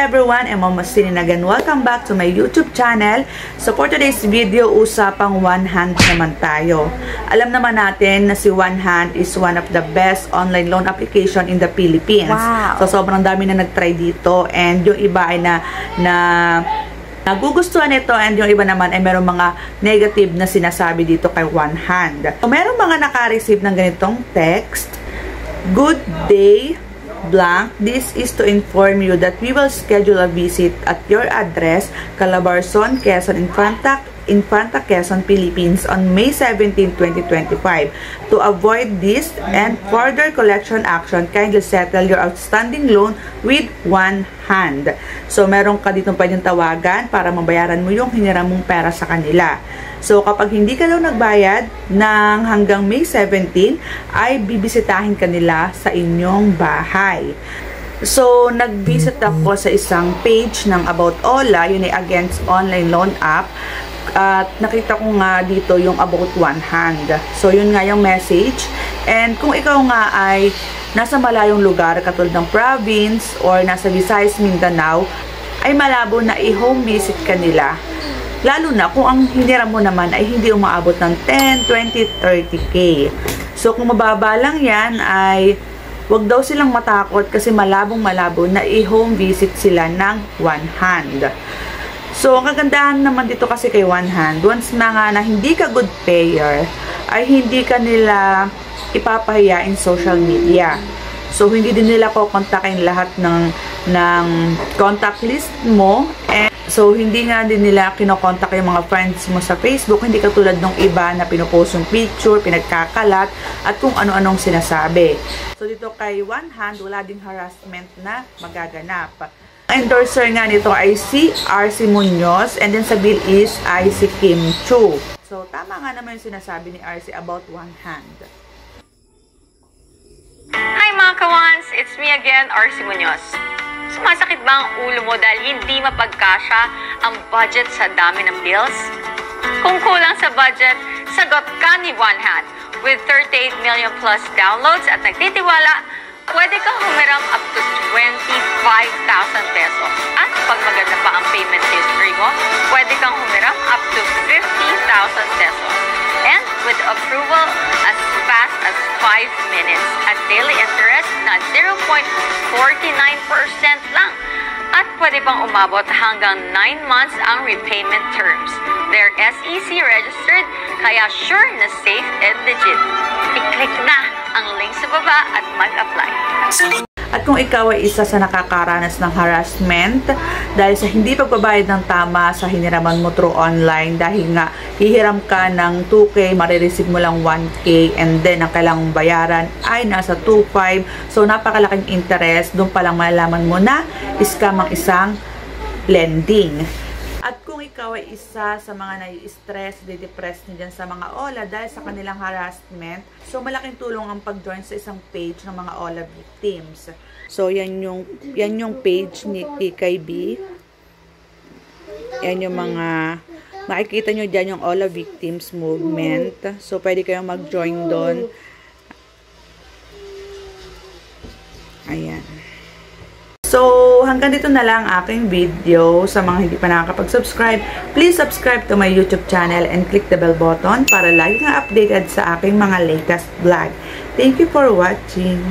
everyone, I'm Mama Sin again. Welcome back to my YouTube channel. So for today's video, usapang One Hand naman tayo. Alam naman natin na si One Hand is one of the best online loan application in the Philippines. Wow. So sobrang dami na nag-try dito, and yung iba ay nagugustuhan ito, and yung iba naman ay merong mga negative na sinasabi dito kay One Hand. So merong mga naka-receive ng ganitong text. Good day, blank. This is to inform you that we will schedule a visit at your address, Calabarzon, Quezon, Infanta, Quezon, Philippines on May 17, 2025. To avoid this and further collection action, kindly settle your outstanding loan with One Hand. So, meron ka dito pwedeng tawagan para mabayaran mo yung hiniram mong pera sa kanila. So, kapag hindi ka daw nagbayad ng hanggang May 17, ay bibisitahin ka nila sa inyong bahay. So, nag-visit ako sa isang page ng About Ola, yun ay against online loan app. At nakita ko nga dito yung About One Hand. So, yun nga yung message. And kung ikaw nga ay nasa malayong lugar, katulad ng province or nasa Visayas, Mindanao, ay malabo na i-home visit ka nila. Lalo na kung ang hiniram mo naman ay hindi umaabot ng 10, 20, 30K. So, kung mababa lang yan, ay wag daw silang matakot kasi malabong-malabo na i-home visit sila ng One Hand. So, ang kagandahan naman dito kasi kay One Hand, once na hindi ka good payer, ay hindi ka nila ipapahiya in social media. So, hindi din nila kukontakin lahat ng contact list mo. And so, hindi nga din nila kinokontak yung mga friends mo sa Facebook. Hindi katulad ng iba na pinupost yung picture, pinagkakalat, at kung ano-anong sinasabi. So, dito kay One Hand, wala ding harassment na magaganap. Ang endorser nga nito ay si RC Munoz, and then sa bill is ay si Kim Chu. So, tama nga naman yung sinasabi ni RC about One Hand. Hi mga kawans! It's me again, RC Munoz. Sumasakit ba ang ulo mo dahil hindi mapagkasya ang budget sa dami ng bills? Kung kulang sa budget, sagot ka ni One Hand. With 38 million plus downloads at nagtitiwala, pwede kang humiram up to 25,000 pesos. At pag maganda pa ang payment history mo, pwede kang humiram up to 50,000 pesos. And with approval as fast as 5 minutes at daily interest na 0.49% lang. At pwede pang umabot hanggang 9 months ang repayment terms. They're SEC registered, kaya sure na safe and legit. I-click na ang link sa baba at mag-apply. At kung ikaw ay isa sa nakakaranas ng harassment dahil sa hindi pagbabayad ng tama sa hiniraman mo through online, dahil nga hihiram ka ng 2K, marireceive mo lang 1K, and then ang kailangang bayaran ay nasa 2.5, so napakalaking interest, doon pa lang malalaman mo na scam ang isang lending. At kung ikaw ay isa sa mga nai-stress, de-depress niyan sa mga OLA dahil sa kanilang harassment, so malaking tulong ang pag-join sa isang page ng mga OLA victims. So yan yung page ni TKB. Yan yung mga makikita nyo dyan, yung OLA Victims Movement. So pwede kayong mag-join doon. Ayan. So, hanggang dito na lang aking video. Sa mga hindi pa nakakapag-subscribe, please subscribe to my YouTube channel and click the bell button para lagi kang updated sa aking mga latest vlog. Thank you for watching.